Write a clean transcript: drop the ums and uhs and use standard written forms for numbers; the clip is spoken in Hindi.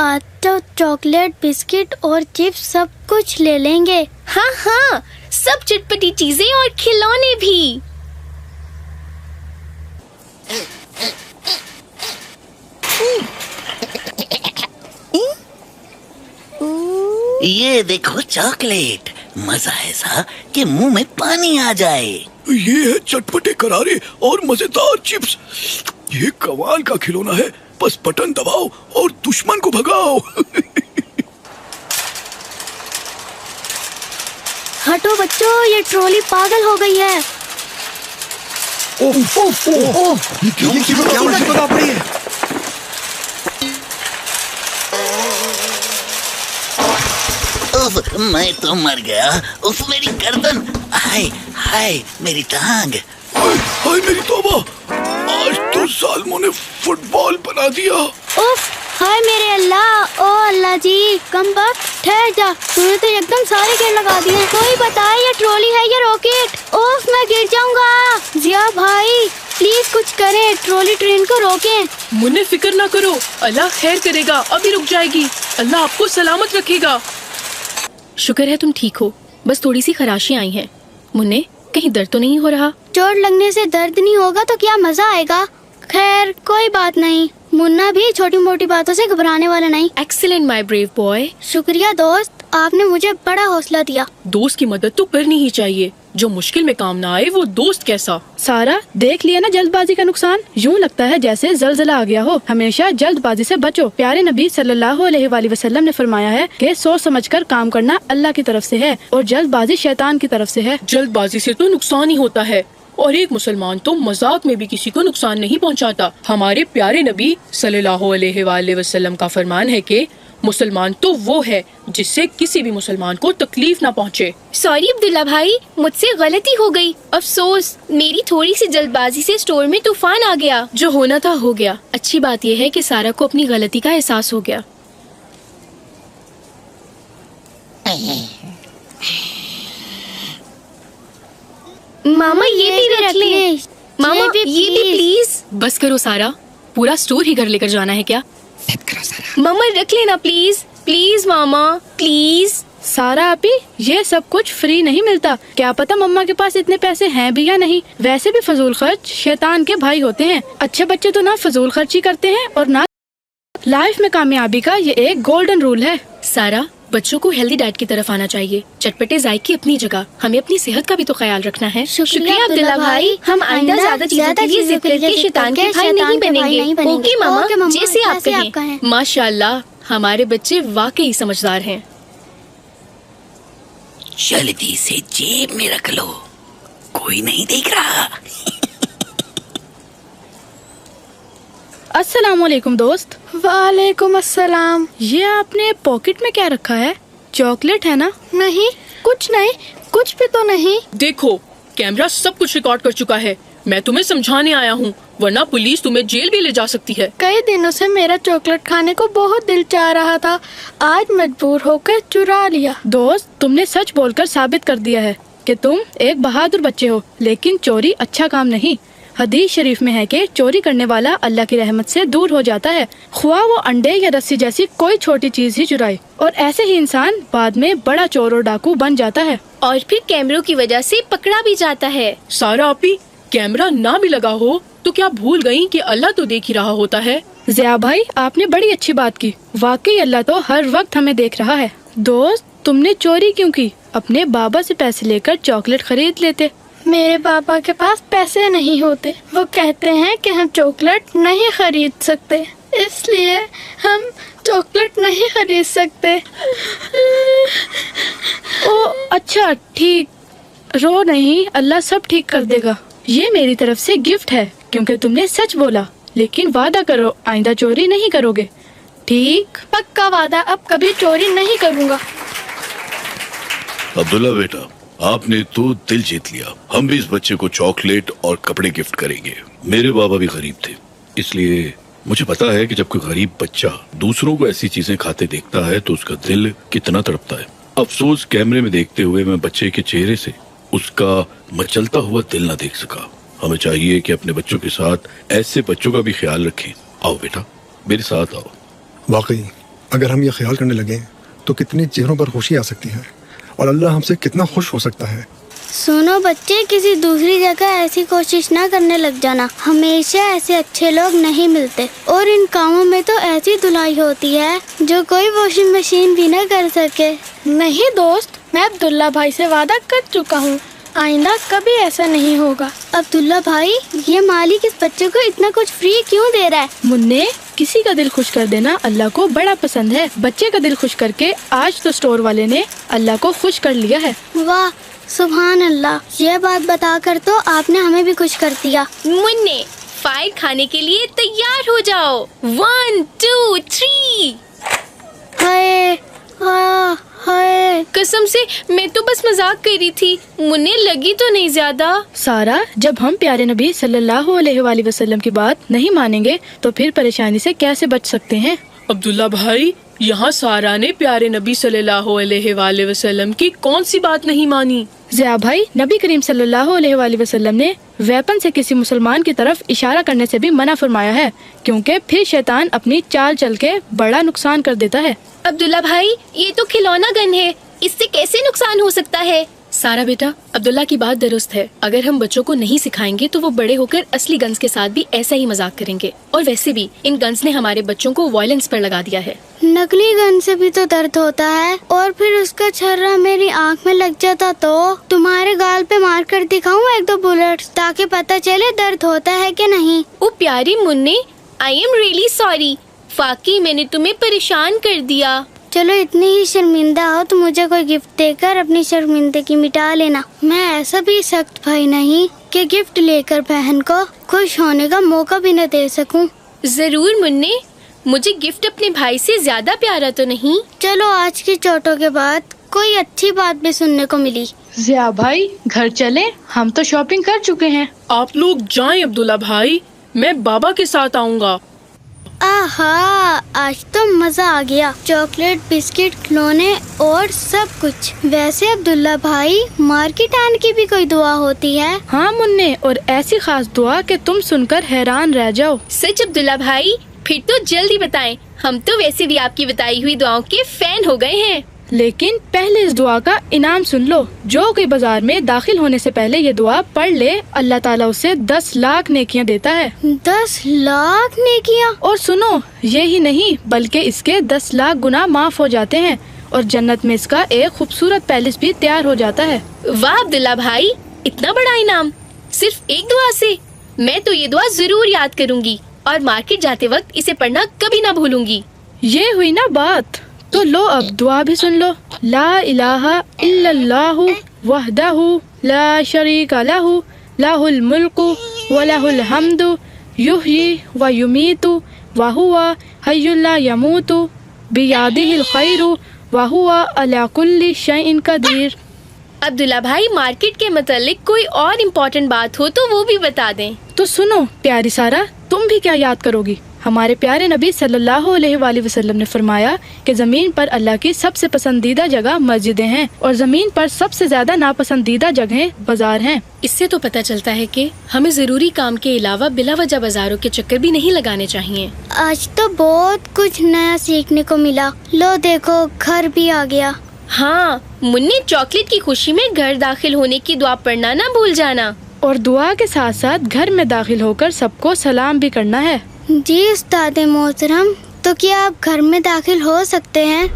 आज तो चॉकलेट, बिस्किट और चिप्स सब कुछ ले लेंगे। हाँ हाँ, सब चटपटी चीजें और खिलौने भी। ये देखो चॉकलेट, मजा ऐसा कि मुंह में पानी आ जाए। ये है चटपटे करारे और मजेदार चिप्स। ये कमाल का खिलौना है, बस बटन दबाओ और दुश्मन को भगाओ। हटो बच्चों, ये ट्रॉली पागल हो गई है। ओफ ओफ ओफ, ये क्या मुसीबत पड़ी है? उफ, मैं तो मर गया। उफ, मेरी गर्दन, हाय हाय मेरी टांग। हाय मेरी तौबा, आज तो जालिमों ने फुटबॉल बना दिया। उफ, हाय मेरे अल्लाह। ओ अल्लाह जी, कम वक्त, ठहर जा, तूने तो एकदम सारे कीड़े लगा दिए। कोई बताए ये ट्रॉली है या रॉकेट? उफ, मैं गिर जाऊंगा। जिया भाई प्लीज कुछ करें, ट्रॉली ट्रेन को रोकें। मुन्ने फिक्र ना करो, अल्लाह खैर करेगा, अभी रुक जाएगी। अल्लाह आपको सलामत रखेगा। शुक्र है तुम ठीक हो, बस थोड़ी सी खराशी आई है। मुन्ने, कहीं दर्द तो नहीं हो रहा? चोट लगने से दर्द नहीं होगा तो क्या मजा आएगा। खैर कोई बात नहीं, मुन्ना भी छोटी मोटी बातों से घबराने वाला नहीं। Excellent my brave boy. शुक्रिया दोस्त, आपने मुझे बड़ा हौसला दिया। दोस्त की मदद तो करनी ही चाहिए, जो मुश्किल में काम ना आए वो दोस्त कैसा। सारा, देख लिया ना जल्दबाजी का नुकसान। यूँ लगता है जैसे जलजला आ गया हो। हमेशा जल्दबाजी से बचो। प्यारे नबी सल्लल्लाहु अलैहि वसल्लम ने फरमाया है कि सोच समझकर काम करना अल्लाह की तरफ से है और जल्दबाजी शैतान की तरफ से है। जल्दबाजी से तो नुकसान ही होता है, और एक मुसलमान तो मजाक में भी किसी को नुकसान नहीं पहुंचाता। हमारे प्यारे नबी सल्लल्लाहु अलैहि वसल्लम का फरमान है कि मुसलमान तो वो है जिससे किसी भी मुसलमान को तकलीफ ना पहुँचे। सॉरी अब्दुल्ला भाई, मुझसे गलती हो गई। अफसोस, मेरी थोड़ी सी जल्दबाजी से स्टोर में तूफान आ गया। जो होना था हो गया। अच्छी बात यह है कि सारा को अपनी गलती का एहसास हो गया। मामा ये भी रख ले। मामा ये भी प्लीज। बस करो सारा, पूरा स्टोर ही घर लेकर जाना है क्या? मामा रख लेना प्लीज, प्लीज मामा प्लीज। सारा आपी, ये सब कुछ फ्री नहीं मिलता। क्या पता मम्मा के पास इतने पैसे हैं भी या नहीं। वैसे भी फजूल खर्च शैतान के भाई होते हैं। अच्छे बच्चे तो ना फजूल खर्ची करते हैं और ना लाइफ में कामयाबी का ये एक गोल्डन रूल है। सारा, बच्चों को हेल्दी डाइट की तरफ आना चाहिए। चटपटे जायके अपनी जगह, हमें अपनी सेहत का भी तो ख्याल रखना है। शुक्रिया अब्दुल्ला भाई, हम आइंदा ज्यादा चीजों के लिए जिद करके शैतान के भाई नहीं बनेंगे। ओके मामा, जैसे आप कहें। माशाल्लाह, हमारे बच्चे वाकई समझदार हैं। जल्दी से जेब में रख लो, कोई नहीं देख रहा। अस्सलामुअलैकुम दोस्त। वालेकुम अस्सलाम। ये आपने पॉकेट में क्या रखा है? चॉकलेट है ना? नहीं, कुछ नहीं, कुछ भी तो नहीं। देखो, कैमरा सब कुछ रिकॉर्ड कर चुका है। मैं तुम्हें समझाने आया हूँ, वरना पुलिस तुम्हें जेल भी ले जा सकती है। कई दिनों से मेरा चॉकलेट खाने को बहुत दिल चाह रहा था, आज मजबूर होकर चुरा लिया। दोस्त, तुमने सच बोलकर साबित कर दिया है कि तुम एक बहादुर बच्चे हो। लेकिन चोरी अच्छा काम नहीं। हदीस शरीफ में है कि चोरी करने वाला अल्लाह की रहमत से दूर हो जाता है, ख्वाह वो अंडे या रस्सी जैसी कोई छोटी चीज ही चुराए। और ऐसे ही इंसान बाद में बड़ा चोर और डाकू बन जाता है और फिर कैमरों की वजह से पकड़ा भी जाता है। सारा आपी, कैमरा ना भी लगा हो तो क्या भूल गयी कि अल्लाह तो देख ही रहा होता है? ज़िया भाई, आपने बड़ी अच्छी बात की। वाकई अल्लाह तो हर वक्त हमें देख रहा है। दोस्त, तुमने चोरी क्यों की? अपने बाबा से पैसे लेकर चॉकलेट खरीद लेते। मेरे पापा के पास पैसे नहीं होते। वो कहते हैं कि हम चॉकलेट नहीं खरीद सकते, इसलिए हम चॉकलेट नहीं खरीद सकते। ओ अच्छा, ठीक, रो नहीं, अल्लाह सब ठीक कर देगा। ये मेरी तरफ से गिफ्ट है क्योंकि तुमने सच बोला। लेकिन वादा करो आइंदा चोरी नहीं करोगे, ठीक? पक्का वादा, अब कभी चोरी नहीं करूँगा। अब्दुल्ला बेटा, आपने तो दिल जीत लिया। हम भी इस बच्चे को चॉकलेट और कपड़े गिफ्ट करेंगे। मेरे बाबा भी गरीब थे, इसलिए मुझे पता है कि जब कोई गरीब बच्चा दूसरों को ऐसी चीजें खाते देखता है तो उसका दिल कितना तड़पता है। अफसोस, कैमरे में देखते हुए मैं बच्चे के चेहरे से उसका मचलता हुआ दिल ना देख सका। हमें चाहिए कि अपने बच्चों के साथ ऐसे बच्चों का भी ख्याल रखें। आओ बेटा, मेरे साथ आओ। वाकई अगर हम ये ख्याल करने लगे तो कितने चेहरों पर खुशी आ सकती है और अल्लाह हमसे कितना खुश हो सकता है। सुनो बच्चे, किसी दूसरी जगह ऐसी कोशिश ना करने लग जाना। हमेशा ऐसे अच्छे लोग नहीं मिलते और इन कामों में तो ऐसी धुलाई होती है जो कोई वॉशिंग मशीन भी ना कर सके। नहीं दोस्त, मैं अब्दुल्ला भाई से वादा कर चुका हूँ, आइंदा कभी ऐसा नहीं होगा। अब्दुल्ला भाई, ये मालिक इस बच्चे को इतना कुछ फ्री क्यों दे रहा है? मुन्ने, किसी का दिल खुश कर देना अल्लाह को बड़ा पसंद है। बच्चे का दिल खुश करके आज तो स्टोर वाले ने अल्लाह को खुश कर लिया है। वाह, सुभान अल्लाह। ये बात बताकर तो आपने हमें भी खुश कर दिया। मुन्ने, फायर खाने के लिए तैयार हो जाओ। 1 2 3। हाय हाय। कसम से मैं तो बस मजाक कर रही थी, मुन्ने लगी तो नहीं ज्यादा। सारा, जब हम प्यारे नबी सल्लल्लाहु अलैहि वसल्लम की बात नहीं मानेंगे तो फिर परेशानी से कैसे बच सकते हैं? अब्दुल्ला भाई, यहाँ सारा ने प्यारे नबी सल्लल्लाहु अलैहि वसल्लम की कौन सी बात नहीं मानी? ज़िया भाई, नबी करीम सल्लल्लाहु अलैहि वसल्लम ने वेपन से किसी मुसलमान की तरफ इशारा करने से भी मना फरमाया है, क्योंकि फिर शैतान अपनी चाल चल के बड़ा नुकसान कर देता है। अब्दुल्ला भाई, ये तो खिलौना गन है, इससे कैसे नुकसान हो सकता है? सारा बेटा, अब्दुल्ला की बात दुरुस्त है। अगर हम बच्चों को नहीं सिखाएंगे तो वो बड़े होकर असली गन्स के साथ भी ऐसा ही मजाक करेंगे। और वैसे भी इन गन्स ने हमारे बच्चों को वायलेंस पर लगा दिया है। नकली गन से भी तो दर्द होता है, और फिर उसका छर्रा मेरी आँख में लग जाता तो तुम्हारे गाल पे मार कर दिखाऊं 1-2 बुलेट्स, ताकि पता चले दर्द होता है कि नहीं। ओ प्यारी मुन्ने, आई एम रियली सॉरी। वाकई मैंने तुम्हें परेशान कर दिया। चलो, इतनी ही शर्मिंदा हो तो मुझे कोई गिफ्ट देकर अपनी शर्मिंदगी मिटा लेना। मैं ऐसा भी सख्त भाई नहीं कि गिफ्ट लेकर बहन को खुश होने का मौका भी न दे सकूं। जरूर मुन्ने, मुझे गिफ्ट अपने भाई से ज्यादा प्यारा तो नहीं। चलो, आज की चोटों के बाद कोई अच्छी बात भी सुनने को मिली। ज़िया भाई, घर चले, हम तो शॉपिंग कर चुके हैं। आप लोग जाएं अब्दुल्ला भाई, मैं बाबा के साथ आऊँगा। आहा, आज तो मजा आ गया। चॉकलेट, बिस्किट, खिलौने और सब कुछ। वैसे अब्दुल्ला भाई, मार्केट आने की भी कोई दुआ होती है? हाँ मुन्ने, और ऐसी खास दुआ कि तुम सुनकर हैरान रह जाओ। सच अब्दुल्ला भाई? फिर तो जल्दी बताएं, हम तो वैसे भी आपकी बताई हुई दुआओं के फैन हो गए हैं। लेकिन पहले इस दुआ का इनाम सुन लो। जो कोई बाजार में दाखिल होने से पहले ये दुआ पढ़ ले, अल्लाह ताला उसे 10 लाख नेकियां देता है। 10 लाख नेकियां? और सुनो, यही नहीं बल्कि इसके 10 लाख गुनाह माफ हो जाते हैं और जन्नत में इसका एक खूबसूरत पैलेस भी तैयार हो जाता है। वाह अब्दुल्ला भाई, इतना बड़ा इनाम सिर्फ एक दुआ से? मैं तो ये दुआ जरूर याद करूँगी और मार्केट जाते वक्त इसे पढ़ना कभी ना भूलूंगी। ये हुई ना बात, तो लो अब दुआ भी सुन लो। ला इलाहा इल्लल्लाहु वहदहु ला शरीका लहु लहुल मुल्कु व लहुल हम्दु युहयी व युमीतु व हुवा हय्युल ला यमूतु बियदिहिल खैरु व हुवा अला कुल्ली शैइन कदीर। अब्दुल्ला भाई, मार्केट के मतलब कोई और इम्पोर्टेंट बात हो तो वो भी बता दें। तो सुनो प्यारी सारा, तुम भी क्या याद करोगी? हमारे प्यारे नबी सल्लल्लाहु अलैहि वसल्लम ने फरमाया कि जमीन पर अल्लाह की सबसे पसंदीदा जगह मस्जिदें हैं और जमीन पर सबसे ज्यादा नापसंदीदा जगहें बाजार हैं। इससे तो पता चलता है कि हमें जरूरी काम के अलावा बिला वजह बाजारों के चक्कर भी नहीं लगाने चाहिए। आज तो बहुत कुछ नया सीखने को मिला। लो देखो, घर भी आ गया। हाँ मुन्ने, चॉकलेट की खुशी में घर दाखिल होने की दुआ पढ़ना ना भूल जाना। और दुआ के साथ साथ घर में दाखिल होकर सबको सलाम भी करना है। जी उस्ताद मोहतरम, तो क्या आप घर में दाखिल हो सकते हैं?